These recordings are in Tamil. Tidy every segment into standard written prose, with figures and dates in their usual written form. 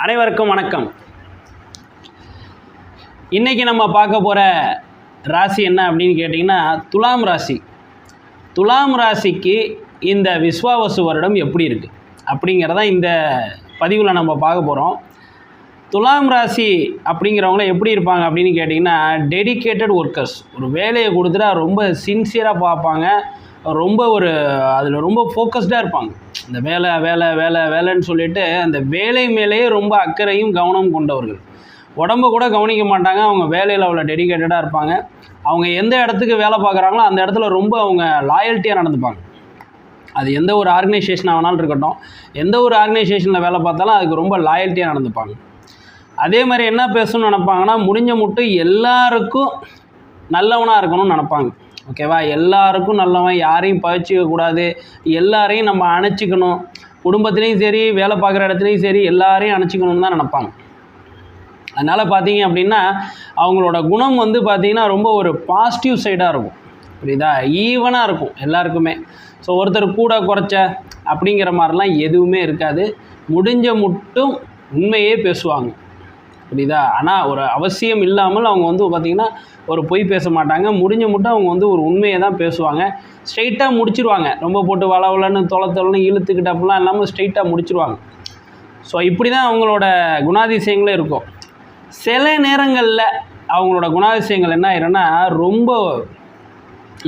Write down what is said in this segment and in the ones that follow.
அனைவருக்கும் வணக்கம். இன்றைக்கி நம்ம பார்க்க போகிற ராசி என்ன அப்படின்னு கேட்டிங்கன்னா துலாம் ராசி. துலாம் ராசிக்கு இந்த விஸ்வாவசு வருடம் எப்படி இருக்குது அப்படிங்கிறத இந்த பதிவில் நம்ம பார்க்க போகிறோம். துலாம் ராசி அப்படிங்கிறவங்கள எப்படி இருப்பாங்க அப்படின்னு கேட்டிங்கன்னா டெடிகேட்டட் ஒர்க்கர்ஸ். ஒரு வேலையை கொடுத்துட்டா ரொம்ப சின்சியராக பார்ப்பாங்க, ரொம்ப அதில் ரொம்ப ஃபோக்கஸ்டாக இருப்பாங்க. இந்த வேலை வேலை வேலை வேலைன்னு சொல்லிட்டு அந்த வேலை மேலேயே ரொம்ப அக்கறையும் கவனம் கொண்டவர்கள். உடம்பை கூட கவனிக்க மாட்டாங்க, அவங்க வேலையில் அவ்வளோ டெடிகேட்டடாக இருப்பாங்க. அவங்க எந்த இடத்துக்கு வேலை பார்க்குறாங்களோ அந்த இடத்துல ரொம்ப அவங்க லாயல்ட்டியாக நடந்துப்பாங்க. அது எந்த ஒரு ஆர்கனைசேஷனாக வேணாலும் இருக்கட்டும், எந்த ஒரு ஆர்கனைசேஷனில் வேலை பார்த்தாலும் அதுக்கு ரொம்ப லாயல்ட்டியாக நடந்துப்பாங்க. அதே மாதிரி என்ன பேசணும்னு நினைப்பாங்கன்னா, முடிஞ்ச மட்டும் எல்லாருக்கும் நல்லவனாக இருக்கணும்னு நினைப்பாங்க. ஓகேவா? எல்லாருக்கும் நல்லவன், யாரையும் பகிச்சிக்கக்கூடாது, எல்லாரையும் நம்ம அணைச்சிக்கணும். குடும்பத்துலேயும் சரி, வேலை பார்க்குற இடத்துலையும் சரி, எல்லாரையும் அணைச்சிக்கணும்னு தான் நினைப்பாங்க. அதனால் பார்த்தீங்க அப்படின்னா அவங்களோட குணம் பார்த்திங்கன்னா ரொம்ப ஒரு பாசிட்டிவ் சைடாக இருக்கும். புரியுதா? ஈவனாக இருக்கும் எல்லாருக்குமே. ஸோ ஒருத்தர் கூட குறைச்ச அப்படிங்கிற மாதிரிலாம் எதுவுமே இருக்காது. முடிஞ்ச மட்டும் உண்மையே பேசுவாங்க. புரியுதா? ஆனால் ஒரு அவசியம் இல்லாமல் அவங்க பார்த்திங்கன்னா ஒரு பொய் பேச மாட்டாங்க. முடிஞ்ச மட்டும் அவங்க ஒரு உண்மையை தான் பேசுவாங்க. ஸ்ட்ரெயிட்டாக முடிச்சிருவாங்க. ரொம்ப போட்டு வளவலன்னு தொலைன்னு இழுத்துக்கிட்டு அப்படிலாம் இல்லாமல் ஸ்ட்ரெயிட்டாக முடிச்சிருவாங்க. ஸோ இப்படி தான் அவங்களோட குணாதிசயங்களும் இருக்கும். சில நேரங்களில் அவங்களோட குணாதிசயங்கள் என்ன ஆயிருன்னா, ரொம்ப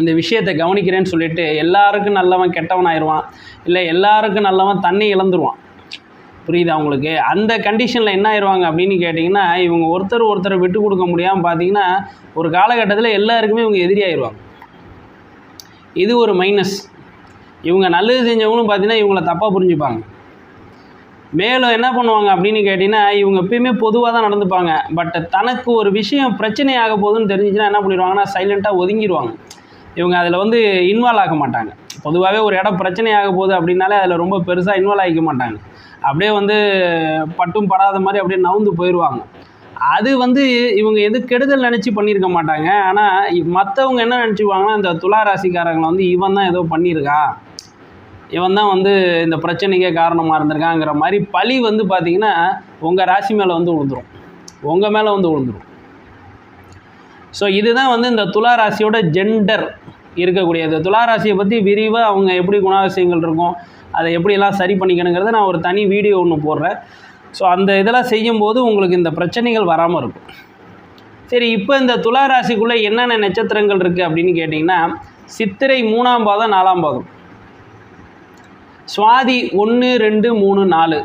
இந்த விஷயத்தை கவனிக்கிறேன்னு சொல்லிட்டு எல்லாருக்கும் நல்லவன் கெட்டவன் ஆயிடுவான், இல்லை எல்லாருக்கும் நல்லவன் தன்னை இழந்துருவான். புரியுது அவங்களுக்கு? அந்த கண்டிஷனில் என்ன ஆயிடுவாங்க அப்படின்னு கேட்டிங்கன்னா, இவங்க ஒருத்தரை விட்டு கொடுக்க முடியாமல் பார்த்தீங்கன்னா ஒரு காலகட்டத்தில் எல்லாருக்குமே இவங்க எதிரி ஆயிடுவாங்க. இது ஒரு மைனஸ். இவங்க நல்லது செஞ்சவங்களும் பார்த்தீங்கன்னா இவங்கள தப்பாக புரிஞ்சுப்பாங்க. மேலும் என்ன பண்ணுவாங்க அப்படின்னு கேட்டிங்கன்னா, இவங்க எப்பயுமே பொதுவாக தான் நடந்துப்பாங்க. பட் தனக்கு ஒரு விஷயம் பிரச்சனை ஆக போகுதுன்னு தெரிஞ்சிச்சுன்னா என்ன பண்ணிடுவாங்கன்னா சைலண்ட்டாக ஒதுங்கிடுவாங்க. இவங்க அதில் இன்வால்வ் ஆக மாட்டாங்க. பொதுவாகவே ஒரு இடம் பிரச்சனை ஆக போகுது அப்படின்னாலே அதில் ரொம்ப பெருசாக இன்வால்வ் ஆகிக்க மாட்டாங்க. அப்படியே பட்டும் படாத மாதிரி அப்படியே நவுந்து போயிடுவாங்க. அது இவங்க எது கெடுதல் நினச்சி பண்ணியிருக்க மாட்டாங்க. ஆனால் மற்றவங்க என்ன நினச்சிக்குவாங்கன்னா, இந்த துலா ராசிக்காரங்களை இவன் தான் ஏதோ பண்ணியிருக்கா, இவன் தான் இந்த பிரச்சனைக்கே காரணமாக இருந்திருக்காங்கிற மாதிரி பழி பார்த்திங்கன்னா உங்கள் ராசி மேலே விழுந்துடும், உங்கள் மேலே விழுந்துடும். ஸோ இதுதான் இந்த துலா ராசியோட ஜெண்டர் இருக்கக்கூடியது. துலா ராசியை பற்றி விரிவாக அவங்க எப்படி குணாதிசயங்கள் இருக்கும், அதை எப்படியெல்லாம் சரி பண்ணிக்கணுங்கிறத நான் ஒரு தனி வீடியோ ஒன்று போடுறேன். ஸோ அந்த இதெல்லாம் செய்யும்போது உங்களுக்கு இந்த பிரச்சனைகள் வராமல் இருக்கும். சரி, இப்போ இந்த துலா ராசிக்குள்ளே என்னென்ன நட்சத்திரங்கள் இருக்குது அப்படின்னு கேட்டிங்கன்னா, சித்திரை 3ஆம் பாதம் 4ஆம் பாதம், சுவாதி 1 2 3 4,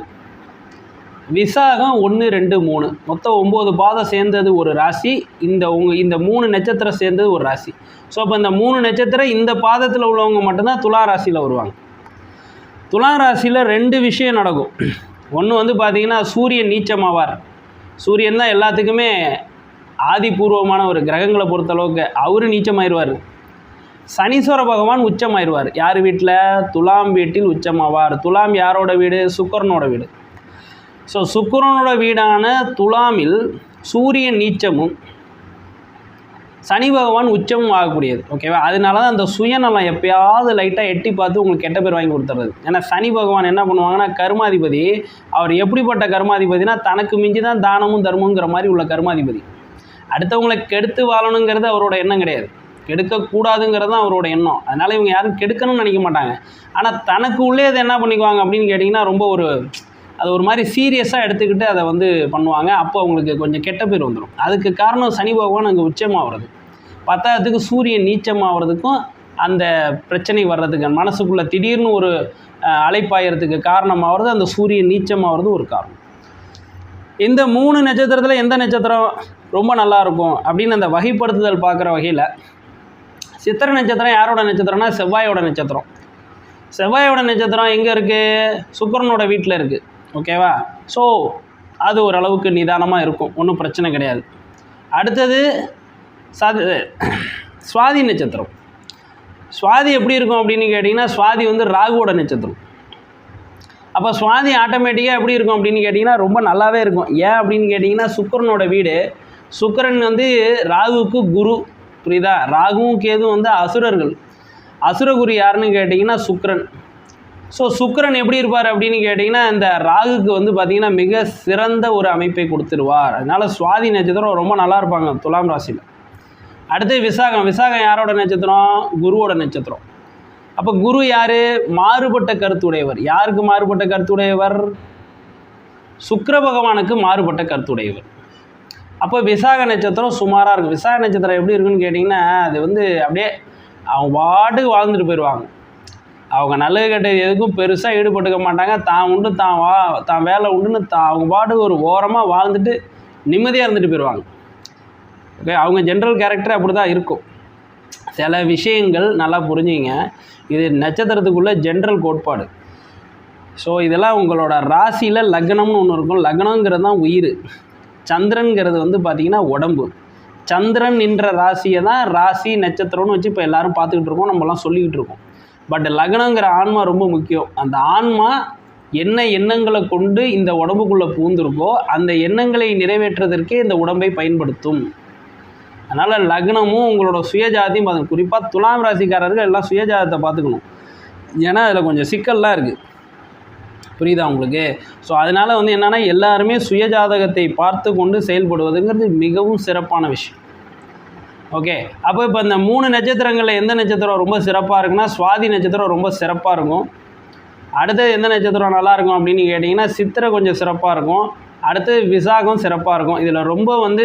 விசாகம் 1 2 3, மொத்தம் 9 பாதம் சேர்ந்தது ஒரு ராசி. இந்த 3 நட்சத்திரம் சேர்ந்தது ஒரு ராசி. ஸோ அப்போ இந்த 3 நட்சத்திரம் இந்த பாதத்தில் உள்ளவங்க மட்டும்தான் துலா ராசியில் வருவாங்க. துலா ராசியில் 2 விஷயம் நடக்கும். ஒன்று பார்த்திங்கன்னா சூரியன் நீச்சமாவார். சூரியன் தான் எல்லாத்துக்குமே ஆதிபூர்வமான ஒரு கிரகங்களை பொறுத்தளவுக்கு அவர் நீச்சமாயிருவார். சனீஸ்வர பகவான் உச்சமாயிருவார். யார் வீட்டில்? துலாம் வீட்டில் உச்சமாவார். துலாம் யாரோட வீடு? சுக்கிரனோட வீடு. ஸோ சுக்கிரனோட வீடான துலாமில் சூரியன் நீச்சமும் சனி பகவான் உச்சமும் ஆகக்கூடியது. ஓகேவா? அதனால தான் அந்த சுயநலம் எப்பயாவது லைட்டாக எட்டி பார்த்து உங்களுக்கு கெட்ட பேர் வாங்கி கொடுத்துறது. ஏன்னா சனி பகவான் என்ன பண்ணுவாங்கன்னா கர்மாதிபதி. அவர் எப்படிப்பட்ட கர்மாதிபதினா, தனக்கு மிஞ்சி தான் தானமும் தர்மங்கிற மாதிரி உள்ள கர்மாதிபதி. அடுத்தவங்களை கெடுத்து வாழணுங்கிறது அவரோட எண்ணம் கிடையாது, கெடுக்கக்கூடாதுங்கிறது தான் அவரோட எண்ணம். அதனால் இவங்க யாரும் கெடுக்கணும்னு நினைக்க மாட்டாங்க. ஆனால் தனக்கு உள்ளே அதை என்ன பண்ணிக்குவாங்க அப்படின்னு கேட்டிங்கன்னா, ரொம்ப அது ஒரு மாதிரி சீரியஸாக எடுத்துக்கிட்டு அதை பண்ணுவாங்க. அப்போ அவங்களுக்கு கொஞ்சம் கெட்ட பேர் வந்துடும். அதுக்கு காரணம் சனி பகவான் அங்கே உச்சமாகிறது, பத்தாவதுக்கு சூரியன் நீச்சமாகிறதுக்கும் அந்த பிரச்சனை வர்றதுக்கு மனசுக்குள்ளே திடீர்னு ஒரு அலைப்பாயறதுக்கு காரணமாகிறது அந்த சூரியன் நீச்சமாகிறது ஒரு காரணம். இந்த 3 நட்சத்திரத்தில் எந்த நட்சத்திரம் ரொம்ப நல்லாயிருக்கும் அப்படின்னு அந்த வகைப்படுத்துதல் பார்க்குற வகையில், சித்திரை நட்சத்திரம் யாரோட நட்சத்திரம்னா செவ்வாயோட நட்சத்திரம். செவ்வாயோட நட்சத்திரம் எங்கே இருக்குது? சுக்கிரனோட வீட்டில் இருக்குது. ஓகேவா? ஸோ அது ஓரளவுக்கு நிதானமாக இருக்கும், ஒன்றும் பிரச்சனை கிடையாது. அடுத்தது சுவாதி நட்சத்திரம். சுவாதி எப்படி இருக்கும் அப்படின்னு கேட்டிங்கன்னா, சுவாதி ராகுவோட நட்சத்திரம். அப்போ சுவாதி ஆட்டோமேட்டிக்காக எப்படி இருக்கும் அப்படின்னு கேட்டிங்கன்னா ரொம்ப நல்லாவே இருக்கும். ஏன் அப்படின்னு கேட்டிங்கன்னா, சுக்கிரனோட வீடு. சுக்கிரன் ராகுவுக்கு குரு. புரியுதா? ராகுவும் கேதுவும் அசுரர்கள். அசுரகுரு யாருன்னு கேட்டிங்கன்னா சுக்கிரன். ஸோ சுக்கிரன் எப்படி இருப்பார் அப்படின்னு கேட்டிங்கன்னா இந்த ராகுக்கு வந்து பார்த்திங்கன்னா மிக சிறந்த ஒரு அமைப்பை கொடுத்துருவார். அதனால் சுவாதி நட்சத்திரம் ரொம்ப நல்லா இருப்பாங்க துலாம் ராசியில். அடுத்து விசாகம். விசாகம் யாரோட நட்சத்திரம்? குருவோட நட்சத்திரம். அப்போ குரு யார்? மாறுபட்ட கருத்துடையவர். யாருக்கு மாறுபட்ட கருத்துடையவர்? சுக்கிர பகவானுக்கு மாறுபட்ட கருத்துடையவர். அப்போ விசாக நட்சத்திரம் சுமாராக இருக்கும். விசாக நட்சத்திரம் எப்படி இருக்குன்னு கேட்டிங்கன்னா அது வந்து அப்படியே அவங்க பாட்டுக்கு வாழ்ந்துட்டு போயிடுவாங்க. அவங்க நல்லது கெட்டது எதுக்கும் பெருசாக ஈடுபட்டுக்க மாட்டாங்க. தான் உண்டு தான் வேலை உண்டுன்னு அவங்க பாட்டுக்கு ஒரு ஓரமாக வாழ்ந்துட்டு நிம்மதியாக இருந்துட்டு போயிடுவாங்க. ஓகே, அவங்க ஜென்ரல் கேரக்டர் அப்படி தான் இருக்கும். சில விஷயங்கள் நல்லா புரிஞ்சுங்க. இது நட்சத்திரத்துக்குள்ளே ஜென்ரல் கோட்பாடு. ஸோ இதெல்லாம் உங்களோட ராசியில் லக்னம்னு ஒன்று இருக்கும். லக்னங்கிறது தான் உயிர். சந்திரன்கிறது வந்து பார்த்திங்கன்னா உடம்பு. சந்திரன் என்ற ராசியை தான் ராசி நட்சத்திரம்னு வச்சு இப்போ எல்லோரும் பார்த்துக்கிட்டு இருக்கோம், நம்மலாம் சொல்லிக்கிட்டு இருக்கோம். பட் லக்னங்கிற ஆன்மா ரொம்ப முக்கியம். அந்த ஆன்மா என்ன எண்ணங்களை கொண்டு இந்த உடம்புக்குள்ளே பூந்துருக்கோ அந்த எண்ணங்களை நிறைவேற்றுவதற்கே இந்த உடம்பை பயன்படுத்தும். அதனால் லக்னமும் உங்களோட சுயஜாதியும் பார்த்துக்கணும். குறிப்பாக துலாம் ராசிக்காரர்கள் எல்லாம் சுயஜாதத்தை பார்த்துக்கணும். ஏன்னா அதில் கொஞ்சம் சிக்கல்லாம் இருக்குது. புரியுதா உங்களுக்கு? ஸோ அதனால் வந்து என்னென்னா எல்லாருமே சுயஜாதகத்தை பார்த்து கொண்டு செயல்படுவதுங்கிறது மிகவும் சிறப்பான விஷயம். ஓகே, அப்போ இப்போ இந்த 3 நட்சத்திரங்களில் எந்த நட்சத்திரம் ரொம்ப சிறப்பாக இருக்குன்னா சுவாதி நட்சத்திரம் ரொம்ப சிறப்பாக இருக்கும். அடுத்தது எந்த நட்சத்திரம் நல்லாயிருக்கும் அப்படின்னு கேட்டிங்கன்னா சித்திரை கொஞ்சம் சிறப்பாக இருக்கும். அடுத்து விசாகம் சிறப்பாக இருக்கும். இதில் ரொம்ப வந்து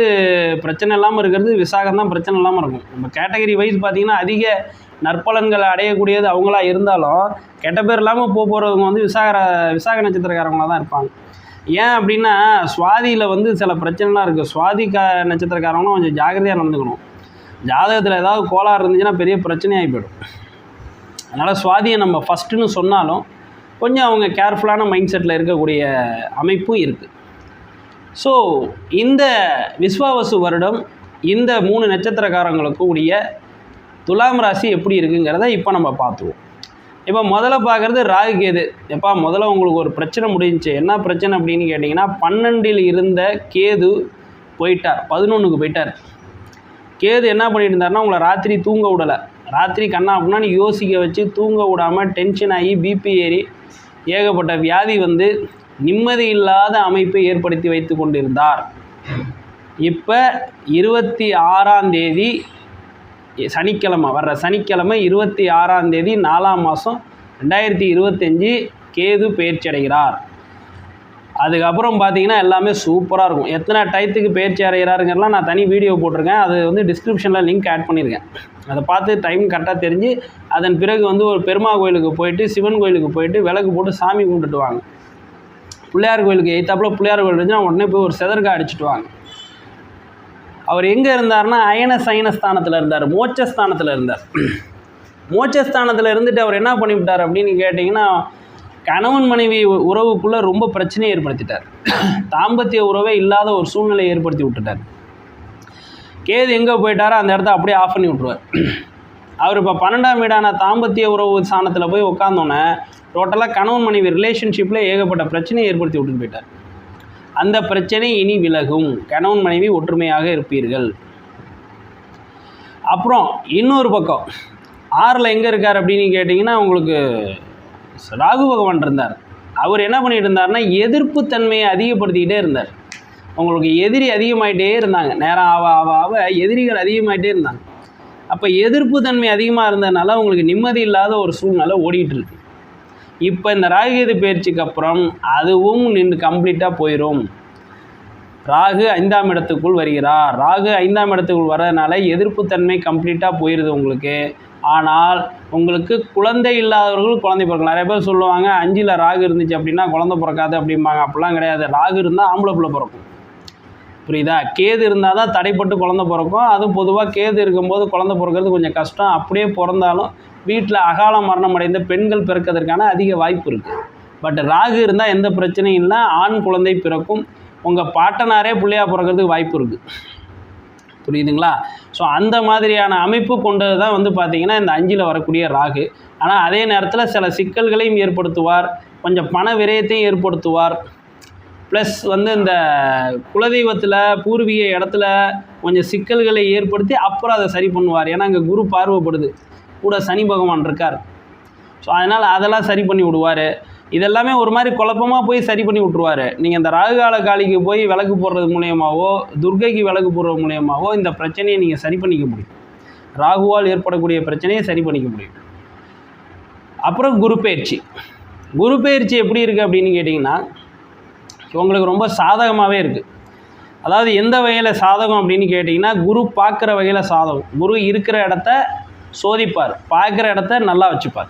பிரச்சனை இல்லாமல் இருக்கிறது விசாகம் தான் பிரச்சனை இல்லாமல் இருக்கும். நம்ம கேட்டகரி வைஸ் பார்த்திங்கன்னா அதிக நற்பலன்களை அடையக்கூடியது அவங்களா இருந்தாலும் கெட்ட பேர் இல்லாமல் போகிறவங்க வந்து விசாக நட்சத்திரக்காரங்களாக தான் இருப்பாங்க. ஏன் அப்படின்னா சுவாதியில் வந்து சில பிரச்சனைலாம் இருக்குது. சுவாதி நட்சத்திரக்காரங்களும் கொஞ்சம் ஜாக்கிரதையாக நடந்துக்கணும். ஜாதகத்தில் ஏதாவது கோளாறு இருந்துச்சுன்னா பெரிய பிரச்சனையாகி போயிடும். அதனால் சுவாதியை நம்ம ஃபஸ்ட்டுன்னு சொன்னாலும் கொஞ்சம் அவங்க கேர்ஃபுல்லான மைண்ட் செட்டில் இருக்கக்கூடிய அமைப்பும் இருக்குது. ஸோ இந்த விஸ்வாவசு வருடம் இந்த 3 நட்சத்திரக்காரங்களுக்கு உடைய துலாம் ராசி எப்படி இருக்குங்கிறத இப்போ நம்ம பார்த்துவோம். இப்போ முதல்ல பார்க்குறது ராகு கேது. எப்பா முதல்ல உங்களுக்கு ஒரு பிரச்சனை முடிஞ்சிச்சு. என்ன பிரச்சனை அப்படின்னு கேட்டிங்கன்னா 12ல் இருந்த கேது போயிட்டார், 11க்கு போயிட்டார். கேது என்ன பண்ணிட்டு இருந்தாருன்னா உங்களை ராத்திரி தூங்க விடலை. ராத்திரி கண்ணா அப்படின்னா யோசிக்க வச்சு தூங்க விடாமல் டென்ஷன் ஆகி பிபி ஏறி ஏகப்பட்ட வியாதி வந்து நிம்மதி இல்லாத அமைப்பை ஏற்படுத்தி வைத்து கொண்டிருந்தார். இப்போ 26ஆம் தேதி சனிக்கிழமை, வர்ற சனிக்கிழமை 26ஆம் தேதி 4ஆம் மாதம் 2025 கேது பயிற்சி அடைகிறார். அதுக்கப்புறம் பார்த்தீங்கன்னா எல்லாமே சூப்பராக இருக்கும். எத்தனை டயத்துக்கு பயிற்சி அடைகிறாருங்கிறலாம் நான் தனி வீடியோ போட்டிருக்கேன். அது வந்து டிஸ்கிரிப்ஷனில் லிங்க் ஆட் பண்ணியிருக்கேன். அதை பார்த்து டைம் கரெக்டாக தெரிஞ்சு அதன் பிறகு வந்து ஒரு பெருமா கோயிலுக்கு போயிட்டு சிவன் கோயிலுக்கு போயிட்டு விளக்கு போட்டு சாமி கும்பிட்டுட்டு வாங்க. பிள்ளையார் கோயிலுக்கு எய்த்தாப்புல பிள்ளையார் கோயில் இருந்துச்சுன்னா உடனே போய் ஒரு செதற்காய் அடிச்சுட்டு வாங்க. அவர் எங்கே இருந்தார்னா சயனஸ்தானத்தில் இருந்தார், மோட்சஸ்தானத்தில் இருந்தார். மோட்சஸ்தானத்தில் இருந்துட்டு அவர் என்ன பண்ணிவிட்டார் அப்படின்னு கேட்டிங்கன்னா கணவன் மனைவி உறவுக்குள்ளே ரொம்ப பிரச்சனையை ஏற்படுத்திட்டார். தாம்பத்திய உறவே இல்லாத ஒரு சூழ்நிலையை ஏற்படுத்தி விட்டுட்டார். கேது எங்கே போயிட்டாரோ அந்த இடத்த அப்படியே ஆஃப் பண்ணி விட்ருவார். அவர் இப்போ 12ஆம் வீடான தாம்பத்திய உறவு ஸ்தானத்தில் போய் உட்காந்தோன்னே டோட்டலாக கணவன் மனைவி ரிலேஷன்ஷிப்பில் ஏகப்பட்ட பிரச்சனையை ஏற்படுத்தி விட்டுட்டு போயிட்டார். அந்த பிரச்சனை இனி விலகும். கணவன் மனைவி ஒற்றுமையாக இருப்பீர்கள். அப்புறம் இன்னொரு பக்கம் 6ல் எங்கே இருக்கார் அப்படின்னு கேட்டிங்கன்னா உங்களுக்கு ராகு பகவான் இருந்தார். அவர் என்ன பண்ணிட்டு இருந்தார்னா எதிர்ப்பு தன்மையை அதிகப்படுத்திக்கிட்டே இருந்தார். உங்களுக்கு எதிரி அதிகமாகிட்டே இருந்தாங்க. நேரம் ஆக எதிரிகள் அதிகமாகிட்டே இருந்தாங்க. அப்போ எதிர்ப்பு தன்மை அதிகமாக இருந்ததுனால உங்களுக்கு நிம்மதி இல்லாத ஒரு சூழ்நிலை ஓடிட்டு இருக்கு. இப்போ இந்த ராகுகேது பயிற்சிக்கு அப்புறம் அதுவும் நின்று கம்ப்ளீட்டாக போயிடும். ராகு 5ஆம் இடத்துக்குள் வருகிறார். ராகு 5ஆம் இடத்துக்குள் வர்றதுனால எதிர்ப்புத்தன்மை கம்ப்ளீட்டாக போயிடுது உங்களுக்கு. ஆனால் உங்களுக்கு குழந்தை இல்லாதவர்கள் குழந்தை பிறக்கலாம். நிறைய பேர் சொல்லுவாங்க 5ல் ராகு இருந்துச்சு அப்படின்னா குழந்தை பிறக்காது அப்படிம்பாங்க. அப்படிலாம் கிடையாது. ராகு இருந்தால் ஆம்பளை பிள்ளை பிறக்கும். புரியுதா? கேது இருந்தால் தான் தடைப்பட்டு குழந்தை பிறக்கும். அதுவும் பொதுவாக கேது இருக்கும்போது குழந்தை பிறக்கிறது கொஞ்சம் கஷ்டம். அப்படியே பிறந்தாலும் வீட்டில் அகால மரணம் அடைந்த பெண்கள் பிறக்கிறதுக்கான அதிக வாய்ப்பு இருக்குது. பட் ராகு இருந்தால் எந்த பிரச்சனையும் இல்லை, ஆண் குழந்தை பிறக்கும். உங்கள் பாட்டனாரே பிள்ளையாக பிறக்கிறதுக்கு வாய்ப்பு இருக்குது. புரியுதுங்களா? ஸோ அந்த மாதிரியான அமைப்பு கொண்டது தான் வந்து பார்த்திங்கன்னா இந்த 5ல் வரக்கூடிய ராகு. ஆனால் அதே நேரத்தில் சில சிக்கல்களையும் ஏற்படுத்துவார், கொஞ்சம் பண விரயத்தையும் ஏற்படுத்துவார். ப்ளஸ் வந்து இந்த குலதெய்வத்தில் பூர்வீக இடத்துல கொஞ்சம் சிக்கல்களை ஏற்படுத்தி அப்புறம் அதை சரி பண்ணுவார். ஏன்னா அங்கே குரு பார்வைப்படுது, கூட சனி பகவான் இருக்கார். ஸோ அதனால் அதெல்லாம் சரி பண்ணி விடுவார். இதெல்லாமே ஒரு மாதிரி குழப்பமாக போய் சரி பண்ணி விட்ருவார். நீங்கள் இந்த ராகுகால காளிக்கு போய் விளக்கு போடுறது மூலியமாகவோ துர்க்கைக்கு விளக்கு போடுறது மூலியமாகவோ இந்த பிரச்சனையை நீங்கள் சரி பண்ணிக்க முடியும். ராகுவால் ஏற்படக்கூடிய பிரச்சனையை சரி பண்ணிக்க முடியும். அப்புறம் குரு பயிற்சி. குரு பயிற்சி எப்படி இருக்குது அப்படின்னு கேட்டிங்கன்னா உங்களுக்கு ரொம்ப சாதகமாகவே இருக்குது. அதாவது எந்த வகையில் சாதகம் அப்படின்னு கேட்டிங்கன்னா குரு பார்க்குற வகையில் சாதகம். குரு இருக்கிற இடத்த சோதிப்பார், பார்க்குற இடத்த நல்லா வச்சுப்பார்.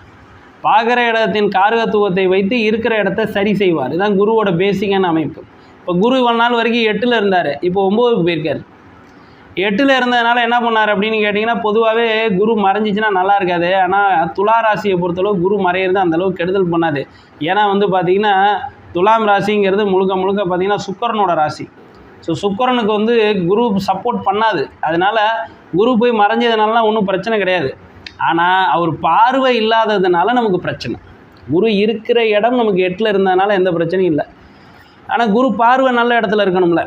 பார்க்குற இடத்தின் காரகத்துவத்தை வைத்து இருக்கிற இடத்த சரி செய்வார். இதுதான் குருவோட பேசிக்கான அமைப்பு. இப்போ குரு இவ்வளோ நாள் வரைக்கும் 8ல் இருந்தார், இப்போ 9க்கு போயிருக்கார். 8ல் இருந்ததுனால என்ன பண்ணார் அப்படின்னு கேட்டிங்கன்னா பொதுவாகவே குரு மறைஞ்சிச்சின்னா நல்லா இருக்காது. ஆனால் துலா ராசியை பொறுத்தளவு குரு மறையிறது அந்தளவுக்கு கெடுதல் பண்ணாது. ஏன்னா பார்த்திங்கன்னா துலாம் ராசிங்கிறது முழுக்க முழுக்க பார்த்திங்கன்னா சுக்கிரனோட ராசி. ஸோ சுக்கிரனுக்கு குரு சப்போர்ட் பண்ணாது. அதனால் குரு போய் மறைஞ்சதுனால ஒன்றும் பிரச்சனை கிடையாது. ஆனால் அவர் பார்வை இல்லாததுனால நமக்கு பிரச்சனை. குரு இருக்கிற இடம் நமக்கு 8ல் இருந்ததுனால எந்த பிரச்சனையும் இல்லை. ஆனால் குரு பார்வை நல்ல இடத்துல இருக்கணும்ல,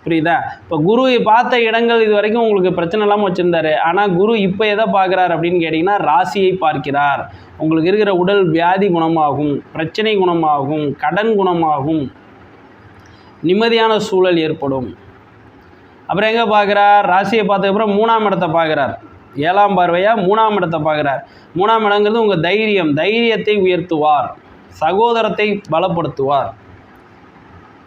புரியுதா? இப்போ குரு பார்த்த இடங்கள் இது வரைக்கும் உங்களுக்கு பிரச்சனை இல்லாமல் வச்சுருந்தாரு. ஆனால் குரு இப்போ எதை பார்க்குறார் அப்படின்னு கேட்டிங்கன்னா ராசியை பார்க்கிறார். உங்களுக்கு இருக்கிற உடல் வியாதி குணமாகும், பிரச்சனை குணமாகும், கடன் குணமாகும், நிம்மதியான சூழல் ஏற்படும். அப்புறம் எங்கே பார்க்குறார்? ராசியை பார்த்ததுக்கப்புறம் 3ஆம் இடத்தை பார்க்குறார். 7ஆம் பார்வையாக 3ஆம் இடத்தை பார்க்குறார். 3ஆம் இடங்கிறது உங்கள் தைரியத்தை உயர்த்துவார், சகோதரத்தை பலப்படுத்துவார்.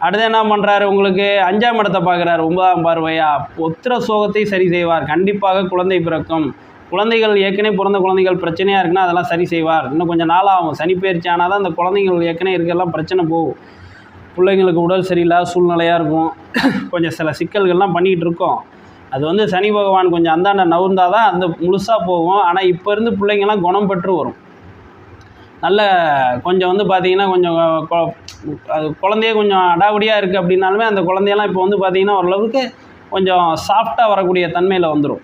அடுத்து என்ன பண்ணுறாரு? உங்களுக்கு 5ஆம் இடத்தை பார்க்குறாரு 9ஆம் பார்வையாக. புத்திர சோகத்தை சரி செய்வார். கண்டிப்பாக குழந்தை பிறக்கும். குழந்தைகள் ஏற்கனவே பிறந்த குழந்தைகள் பிரச்சனையாக இருக்குன்னா அதெல்லாம் சரி செய்வார். இன்னும் கொஞ்சம் நாளாகும். சனி பயிற்சி ஆனால் தான் அந்த குழந்தைகள் ஏற்கனவே இருக்கலாம் பிரச்சனை போகும். பிள்ளைங்களுக்கு உடல் சரியில்லாத சூழ்நிலையாக இருக்கும். கொஞ்சம் சில சிக்கல்கள்லாம் பண்ணிகிட்டு இருக்கோம். அது சனி பகவான் கொஞ்சம் அந்தாண்ட நவுர்ந்தால் தான் அந்த முழுசாக போகும். ஆனால் இப்போ இருந்து பிள்ளைங்கள்லாம் குணம் பெற்று வரும். நல்ல கொஞ்சம் பார்த்திங்கன்னா கொஞ்சம் அது குழந்தைய கொஞ்சம் அடாவடியாக இருக்குது அப்படின்னாலுமே அந்த குழந்தையெல்லாம் இப்போ பார்த்திங்கன்னா ஓரளவுக்கு கொஞ்சம் சாஃப்டாக வரக்கூடிய தன்மையில் வந்துடும்.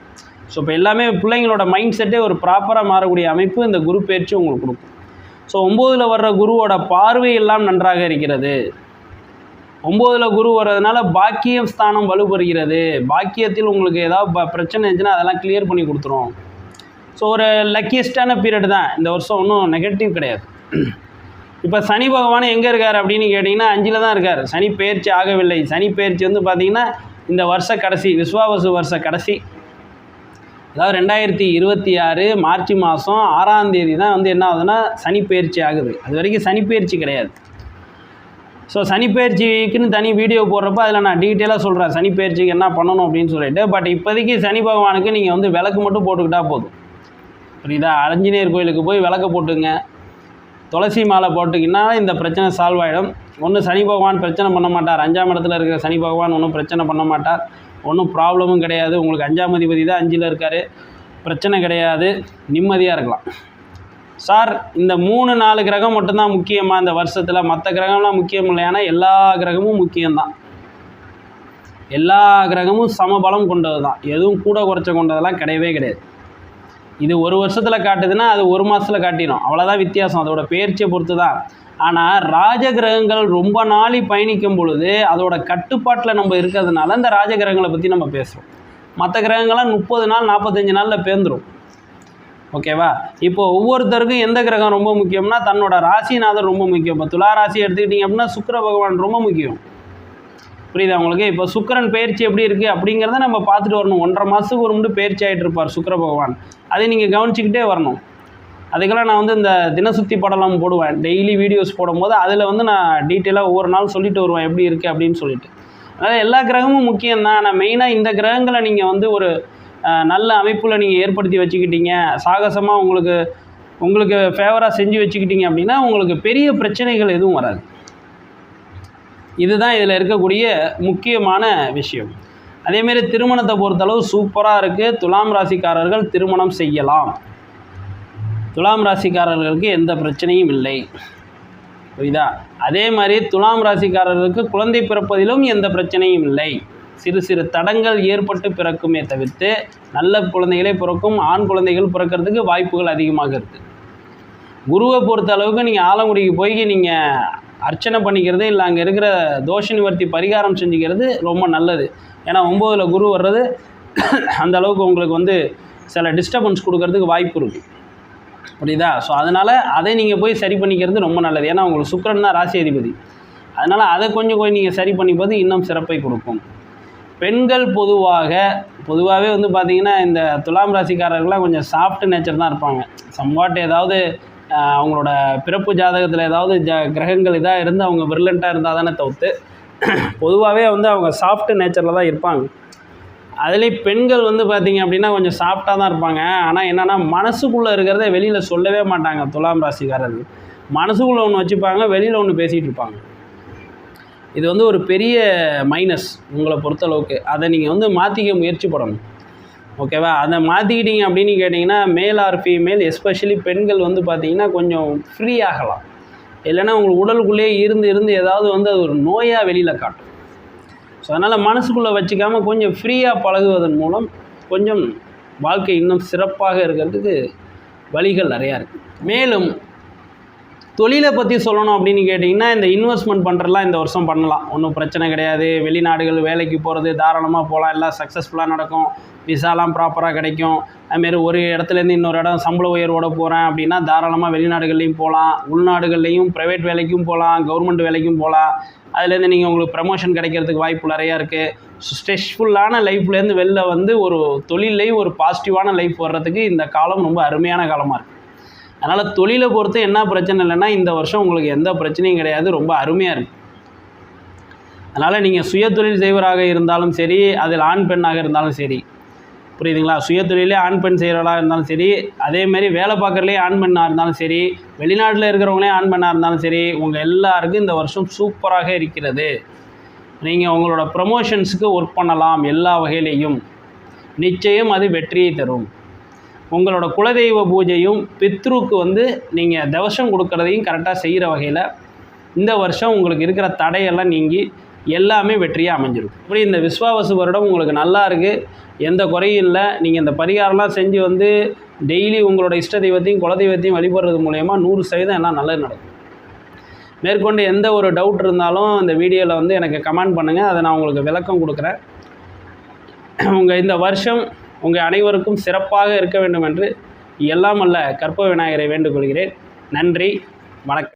ஸோ இப்போ எல்லாமே பிள்ளைங்களோட மைண்ட் செட்டே ஒரு ப்ராப்பராக மாறக்கூடிய அமைப்பு இந்த குரு பயிற்சி உங்களுக்கு கொடுக்கும். ஸோ 9ல் வர்ற குருவோட பார்வை எல்லாம் நன்றாக இருக்கிறது. 9ல் குரு வர்றதுனால பாக்கியம் ஸ்தானம் வலுப்பெறுகிறது. பாக்கியத்தில் உங்களுக்கு ஏதாவது பிரச்சனை இருந்துச்சுன்னா அதெல்லாம் கிளியர் பண்ணி கொடுத்துரும். ஸோ ஒரு லக்கியஸ்டான பீரியட் தான் இந்த வருஷம், ஒன்றும் நெகட்டிவ் கிடையாது. இப்போ சனி பகவான் எங்கே இருக்கார் அப்படின்னு கேட்டிங்கன்னா 5ல் தான் இருக்கார். சனி பயிற்சி ஆகவில்லை. சனி பயிற்சி பார்த்திங்கன்னா இந்த வருஷ கடைசி, விஸ்வாவசு வருஷ கடைசி, அதாவது 2026 மார்ச் மாதம் 6ஆம் தேதி தான் என்ன ஆகுதுன்னா சனி பயிற்சி ஆகுது. அது வரைக்கும் சனி பயிற்சி கிடையாது. ஸோ சனி பயிற்சிக்குன்னு தனி வீடியோ போடுறப்ப அதில் நான் டீட்டெயிலாக சொல்கிறேன் சனி பயிற்சிக்கு என்ன பண்ணணும் அப்படின்னு சொல்லிட்டு. பட் இப்போதைக்கு சனி பகவானுக்கு நீங்கள் விளக்கு மட்டும் போட்டுக்கிட்டால் போதும், புரியுதா? ஆஞ்சநேயர் கோயிலுக்கு போய் விளக்க போட்டுங்க, துளசி மாலை போட்டுக்கின்னா இந்த பிரச்சனை சால்வ் ஆகிடும். ஒன்றும் சனி பகவான் பிரச்சனை பண்ண மாட்டார். 5ஆம் இடத்துல இருக்கிற சனி பகவான் ஒன்றும் பிரச்சனை பண்ண மாட்டார். ஒன்றும் ப்ராப்ளமும் கிடையாது. உங்களுக்கு 5ஆம் அதிபதி தான் 5ல் இருக்கார். பிரச்சனை கிடையாது, நிம்மதியாக இருக்கலாம். சார் இந்த 3-4 கிரகம் மட்டும்தான் முக்கியமாக இந்த வருஷத்தில், மற்ற கிரகம்லாம் முக்கியம் இல்லையானா எல்லா கிரகமும் முக்கியம்தான். எல்லா கிரகமும் சமபலம் கொண்டது தான். எதுவும் கூட குறைச்ச கொண்டதெல்லாம் கிடையவே கிடையாது. இது ஒரு வருஷத்தில் காட்டுதுன்னா அது ஒரு மாதத்தில் காட்டிடும், அவ்வளோதான் வித்தியாசம். அதோட பெயர்ச்சியை பொறுத்து தான். ஆனால் ராஜகிரகங்கள் ரொம்ப நாளி பயணிக்கும் பொழுது அதோட கட்டுப்பாட்டில் நம்ம இருக்கிறதுனால இந்த ராஜகிரகங்களை பற்றி நம்ம பேசுகிறோம். மற்ற கிரகங்கள்லாம் 30 நாள் 45 நாளில் பேர்ந்துடும். ஓகேவா? இப்போ ஒவ்வொருத்தருக்கும் எந்த கிரகம் ரொம்ப முக்கியம்னா தன்னோட ராசிநாதர் ரொம்ப முக்கியம். இப்போ துலா ராசி எடுத்துக்கிட்டிங்க அப்படின்னா சுக்கிர பகவான் ரொம்ப முக்கியம், புரியுதா உங்களுக்கு? இப்போ சுக்கிரன் பயிற்சி எப்படி இருக்குது அப்படிங்கிறத நம்ம பார்த்துட்டு வரணும். 1.5 மாதத்துக்கு ஒரு முறை பயிற்சி ஆகிட்டு இருப்பார் சுக்கிர பகவான். அதை நீங்கள் கவனிச்சிக்கிட்டே வரணும். அதுக்கெல்லாம் நான் இந்த தினசுத்தி படலாம் போடுவேன், டெய்லி வீடியோஸ் போடும்போது அதில் நான் டீட்டெயிலாக ஒவ்வொரு நாள் சொல்லிட்டு வருவேன் எப்படி இருக்குது அப்படின்னு சொல்லிட்டு. அதனால் எல்லா கிரகமும் முக்கியம்தான். ஆனால் மெயினாக இந்த கிரகங்களை நீங்கள் ஒரு நல்ல அமைப்பில் நீங்கள் ஏற்படுத்தி வச்சுக்கிட்டீங்க, சாகசமாக உங்களுக்கு ஃபேவராக செஞ்சு வச்சுக்கிட்டீங்க அப்படின்னா உங்களுக்கு பெரிய பிரச்சனைகள் எதுவும் வராது. இதுதான் இதில் இருக்கக்கூடிய முக்கியமான விஷயம். அதேமாரி திருமணத்தை பொறுத்தளவு சூப்பராக இருக்குது. துலாம் ராசிக்காரர்கள் திருமணம் செய்யலாம். துலாம் ராசிக்காரர்களுக்கு எந்த பிரச்சனையும் இல்லை, புரியுதா? அதே மாதிரி துலாம் ராசிக்காரர்களுக்கு குழந்தை பிறப்பதிலும் எந்த பிரச்சனையும் இல்லை. சிறு சிறு தடங்கள் ஏற்பட்டு பிறக்குமே தவிர்த்து நல்ல குழந்தைகளே பிறக்கும். ஆண் குழந்தைகள் பிறக்கிறதுக்கு வாய்ப்புகள் அதிகமாக இருக்குது. குருவை பொறுத்த அளவுக்கு நீங்கள் ஆலங்குடிக்கு போய் நீங்கள் அர்ச்சனை பண்ணிக்கிறது இல்லை அங்கே இருக்கிற தோஷ நிவர்த்தி பரிகாரம் செஞ்சுக்கிறது ரொம்ப நல்லது. ஏன்னா 9ல் குரு வர்றது அந்த அளவுக்கு உங்களுக்கு சில டிஸ்டர்பன்ஸ் கொடுக்கறதுக்கு வாய்ப்பு இருக்குது. புரியுதா? ஸோ அதனால் அதை நீங்கள் போய் சரி பண்ணிக்கிறது ரொம்ப நல்லது. ஏன்னா உங்களுக்கு சுக்கிரன் தான் ராசி அதிபதி. அதனால் அதை கொஞ்சம் நீங்கள் சரி பண்ணிப்பது இன்னும் சிறப்பை கொடுக்கும். பெண்கள் பொதுவாகவே வந்து பார்த்திங்கன்னா இந்த துலாம் ராசிக்காரர்கள்லாம் கொஞ்சம் சாஃப்ட் நேச்சர் தான் இருப்பாங்க. சம்வாட் ஏதாவது அவங்களோட பிறப்பு ஜாதகத்தில் ஏதாவது கிரகங்கள் இதாக இருந்து அவங்க விர்லண்ட்டாக இருந்தால் தானே தவிர்த்து பொதுவாகவே வந்து அவங்க சாஃப்ட் நேச்சரில் தான் இருப்பாங்க. அதுலேயும் பெண்கள் வந்து பார்த்திங்க அப்படின்னா கொஞ்சம் சாஃப்டாக தான் இருப்பாங்க. ஆனால் என்னென்னா மனசுக்குள்ளே இருக்கிறத வெளியில் சொல்லவே மாட்டாங்க. துலாம் ராசிக்காரர்கள் மனசுக்குள்ளே ஒன்று வச்சுப்பாங்க, வெளியில் ஒன்று பேசிகிட்டு இருப்பாங்க. இது வந்து ஒரு பெரிய மைனஸ் உங்களை பொறுத்தளவுக்கு. அதை நீங்கள் வந்து மாற்றிக்க முயற்சி பண்ணணும். ஓகேவா? அதை மாற்றிக்கிட்டீங்க அப்படின்னு கேட்டிங்கன்னா மேல் ஆர் ஃபீமேல் எஸ்பெஷலி பெண்கள் வந்து பார்த்திங்கன்னா கொஞ்சம் ஃப்ரீ ஆகலாம். இல்லைன்னா உங்களுக்கு உடலுக்குள்ளேயே இருந்து ஏதாவது வந்து அது ஒரு நோயாக வெளியில் காட்டும். ஸோ அதனால் மனசுக்குள்ளே வச்சுக்காமல் கொஞ்சம் ஃப்ரீயாக பழகுவதன் மூலம் கொஞ்சம் வாழ்க்கை இன்னும் சிறப்பாக இருக்கிறதுக்கு வழிகள் நிறையா இருக்குது. மேலும் தொழிலை பற்றி சொல்லணும் அப்படின்னு கேட்டிங்கன்னா இந்த இன்வெஸ்ட்மெண்ட் பண்ணுறதுலாம் இந்த வருஷம் பண்ணலாம், ஒன்றும் பிரச்சனை கிடையாது. வெளிநாடுகள் வேலைக்கு போகிறது தாராளமாக போகலாம், எல்லாம் சக்ஸஸ்ஃபுல்லாக நடக்கும், விசாலாம் ப்ராப்பராக கிடைக்கும். அதுமாரி ஒரு இடத்துலேருந்து இன்னொரு இடம் சம்பள உயர்வோடு போகிறேன் அப்படின்னா தாராளமாக வெளிநாடுகள்லேயும் போகலாம், உள்நாடுகள்லேயும் ப்ரைவேட் வேலைக்கும் போகலாம், கவர்மெண்ட் வேலைக்கும் போகலாம். அதுலேருந்து நீங்கள் உங்களுக்கு ப்ரமோஷன் கிடைக்கிறதுக்கு வாய்ப்பு நிறையா இருக்குது. ஸ்ட்ரெஸ்ஃபுல்லான லைஃப்லேருந்து வெளில வந்து ஒரு தொழிலையும் ஒரு பாசிட்டிவான லைஃப் வர்றதுக்கு இந்த காலம் ரொம்ப அருமையான காலமாக இருக்குது. அதனால் தொழிலை பொறுத்து என்ன பிரச்சனை இல்லைன்னா இந்த வருஷம் உங்களுக்கு எந்த பிரச்சனையும் கிடையாது, ரொம்ப அருமையாக இருக்குது. அதனால் நீங்கள் சுய தொழில் செய்வராக இருந்தாலும் சரி, அதில் ஆண் பெண்ணாக இருந்தாலும் சரி, புரியுதுங்களா? சுய தொழிலே ஆண் பெண் செய்கிறவராக இருந்தாலும் சரி, அதேமாரி வேலை பார்க்குறதுலேயே ஆண் பெண்ணாக இருந்தாலும் சரி, வெளிநாட்டில் இருக்கிறவங்களே ஆண் பெண்ணாக இருந்தாலும் சரி, உங்கள் எல்லாருக்கும் இந்த வருஷம் சூப்பராக இருக்கிறது. நீங்கள் உங்களோட ப்ரமோஷன்ஸுக்கு ஒர்க் பண்ணலாம். எல்லா வகையிலையும் நிச்சயம் அது வெற்றியை தரும். உங்களோட குலதெய்வ பூஜையும் பித்ருக்கு வந்து நீங்கள் தவசம் கொடுக்குறதையும் கரெக்டாக செய்கிற வகையில் இந்த வருஷம் உங்களுக்கு இருக்கிற தடையெல்லாம் நீங்கி எல்லாமே வெற்றியாக அமைஞ்சிடும். இப்படி இந்த விஸ்வாவசு வருடம் உங்களுக்கு நல்லா இருக்குது, எந்த குறையும் இல்லை. நீங்கள் இந்த பரிகாரம்லாம் செஞ்சு வந்து டெய்லி உங்களோட இஷ்ட தெய்வத்தையும் குலதெய்வத்தையும் வழிபடுறது மூலயமா 100% எல்லாம் நல்லது நடக்கும். மேற்கொண்டு எந்த ஒரு டவுட் இருந்தாலும் இந்த வீடியோவில் வந்து எனக்கு கமெண்ட் பண்ணுங்கள், அதை நான் உங்களுக்கு விளக்கம் கொடுக்குறேன். உங்கள் இந்த வருஷம் உங்கள் அனைவருக்கும் சிறப்பாக இருக்க வேண்டும் என்று எல்லாம் அல்ல கற்பக விநாயகரை வேண்டுகொள்கிறேன். நன்றி, வணக்கம்.